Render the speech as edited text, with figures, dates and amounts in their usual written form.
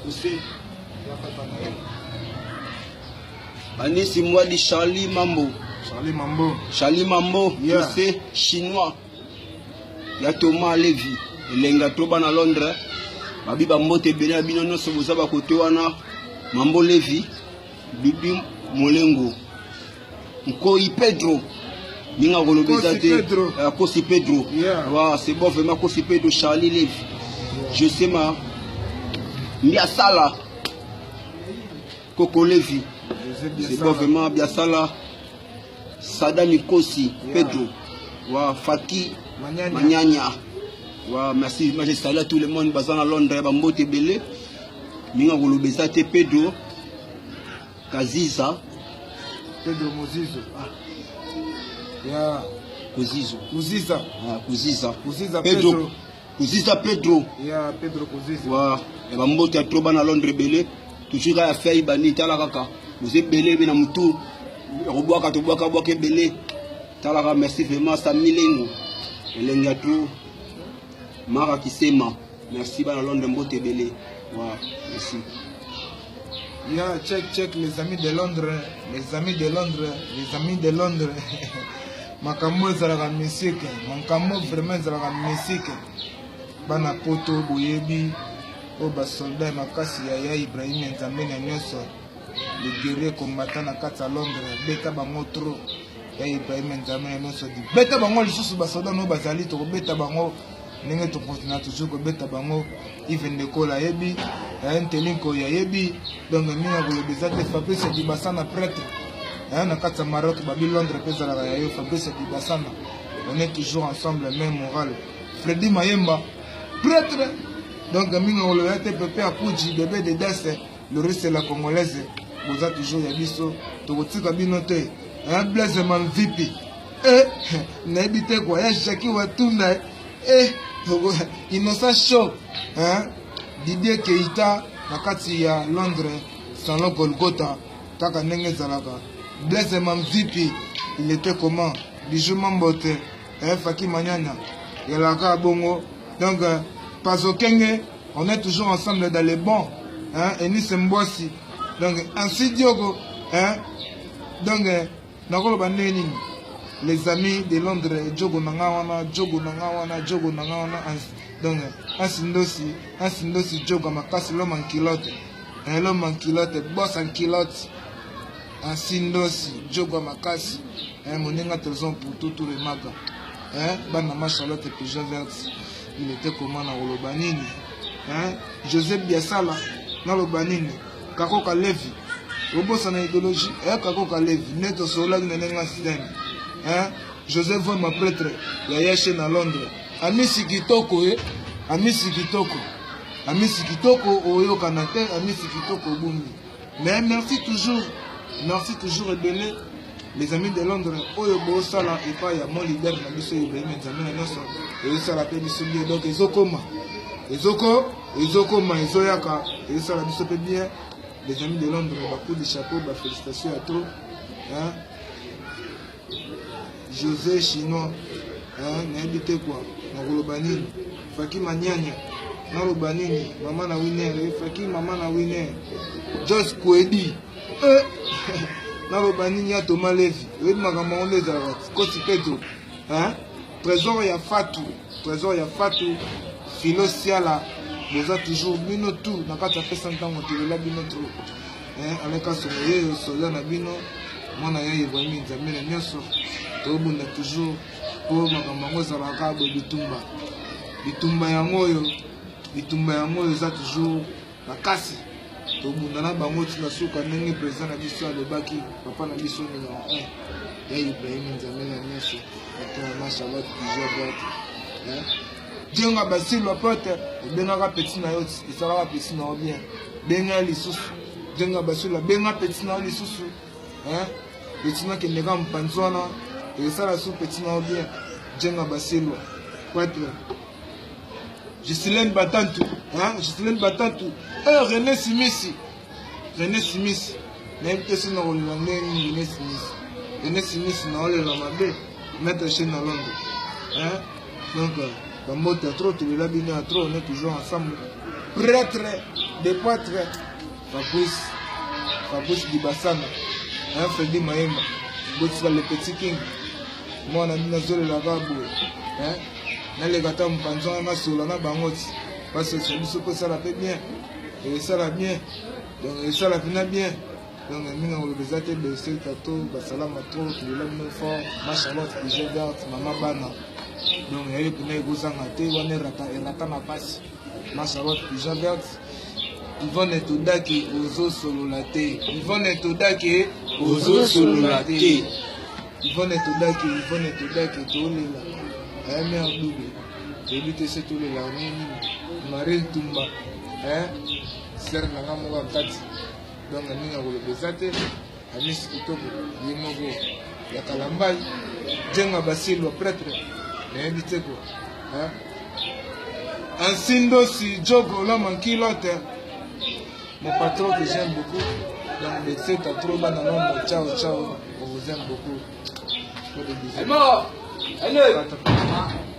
aussi. Anis moi dit Charlie Mambo. Charlie Mambo, yeah. Tu sais, chinois. Il y a Thomas Levy. Il y a Toba à Londres. Babi Bambote Bena Binono Sobozaba Kote wana. Mambo Levy. Bibi Molengo. Nkoi Pedro. Ninga Golobezate. Kosi Pedro. Yeah. C'est bon, vraiment Kosi Pedro, Charlie Levy. Je sais ma. Biasala. Coco Levy. C'est bon, vraiment Biasala. Sadam Kosi, Pedro, wa Faki, Manyanya. Wa merci, moi je salue à tout le monde basé à Londres, Bambote Belé. Minga Golobezate Pedro, Kaziza, Pedro Mozizo. Yeah. Kuzizo. Kuziza. Kuziza. Kuziza Pedro. Kuziza Pedro. Yeah, Pedro Kuziza. Wa Bambote à Troba à Londres Belé. Toujours à faire Ibanita la kaka. Vous êtes belé bina mutu. Roboaka to boaka boaka belé. Talaka merci vraiment Samilengo. Elengatou Mara Kisema. Merci bana Londres Mbote belé. Wa merci. Yeah, check les amis de Londres, les amis de Londres, les amis de Londres. Makambo ezalaka musique, makambo vraiment ezalaka musique. Bana poto boyebi o ba soldat makasi ya Ibrahim Nzambe na nyoso. Le guerrier combattant na kati ya Londres, beta bango trop. Ya Ibrahim Nzambe na nyoso di. Beta bango lisusu ba soldat no bazali to beta bango. Ndenge to continue toujours ko beta bango even de kola yebi ya ntelinko ya yebi donc minga kolobeza te Fabrice Dibasana prêtre na kati ya Maroc babi Londres pesa la ya yo Fabrice Dibasana on est toujours ensemble même moral Freddy Mayemba prêtre donc minga kolobeza te Pepe Akuji bébé de Desse le reste la congolaise boza toujours ya biso to kotika bino te Blaise Manvipi na ebite kwa ya Jackie Watunda Innocent Show, hein? Didier Keita, na kati ya Londres, Salon Golgotha, Kaka Nenge Zalaka. Blaise Mamzipi, il était comment? Bijou Mambote, Faki Manyanya, Yalaka Bongo. Donc, Pazo Kenge, on est toujours ensemble dans les bons, hein? Enis Mbossi. Donc, ainsi Diogo, hein? Donc, Nakolo Baneni. Les amis de Londres, Jogo Nangawana, Jogo Nangawana, Jogo Nangawana, donc Asindosi, Jogo Makasi, l'homme en culotte, l'homme en culotte, boss en culotte, Asindosi, Jogo Makasi, Moninga Trezon pour tout le maga, Banama Charlotte et Peugeot Verte, il était comment dans Olobanini, Joseph Biasala, dans Olobanini, Kakoka Levi, Robosa na idéologie, Kakoka Levi, Neto Solag Nenenga Système. Joseph Von ma prêtre, il y a chez à Londres. Amisi Kitoko, Amisi Kitoko, Oyo Kanate, Amisi Kitoko Bumi. Mais merci toujours et donner les amis de Londres. Oyo Bosala et pas ya mon leader na biso Ibrahim Nzambe na so. Et ça la paix biso bien donc ezokoma. Ezokoma ezoyaka et ça la biso bien. Les amis de Londres, beaucoup de chapeaux, félicitations à tous. José Chinois, n'habite quoi, Nagolobanini, Faki Manyanya, Nalobanini, Maman na Winner, Faki Maman na Winner, Joss Kwedi, Nalobanini, Thomas Levy, Maman les Arabes, Kosi Pedro, Trésor ya Fatou, Philo Siala, vous avez toujours bino tout, n'a pas fait 100 ans, on te l'a bino tout, avec un soldat na bino, moi na ya Ibrahim Nzambe na nyoso. Tobunda toujours pour makambo zalaka bitumba yango za toujours makasi tobunda na bango tina suka ndenge président na biso alobaki papa na biso numéro 1 ya Ibrahim Nzambe na nyoso na Charlotte Peugeot Djenga Basile Laporte benga petit na yo isala petit na bien benga lisusu Djenga Basile benga petit na lisusu petit na kenega mpanzwana et ça la soupe petit na bien Djenga Basile Gislaine Batantu René Simisi même que c'est dans le René Simisi na ole la mabe mettre chez na Londres donc Bambote à trop, tu l'as bien à trop, on est toujours ensemble. Prêtre, des prêtres, Fabrice Dibassana, Freddy Maemba, le petit king. Moi, on a mis la zone de la Gabo. Dans les gâteaux, on pense à la sola, on a bangoti. Parce que c'est ce ça la fait bien. Et ça la bien. Donc, ça la fait bien. Donc, nous avons les athées de ce gâteau, Bassalam Matro, qui est l'homme fort, ma Charlotte, qui est verte, Maman Bana. Donc, il y a eu une gozangate, on est rata ma passe. Ma Charlotte, qui est verte. Yvonne Toudaki, Ozo Sololate. Yvonne Toudaki, Ozo Sololate. Yvonne Toudaki, Tolela. Aimé en double. J'ai lu que c'est tout le la Marine Tumba. Serre la gamme ou Tati. Donc, nous avons le Besate. Amis Kitoko, Yimogo, Yakalambai. Djenga Basil, le prêtre. Mais invité quoi. Ansindo si Djogo, l'homme en kilote. Mon patron que j'aime beaucoup. Donc, le fait à trop ban à ciao, ciao. On vous aime beaucoup. Elle est mort. Elle est.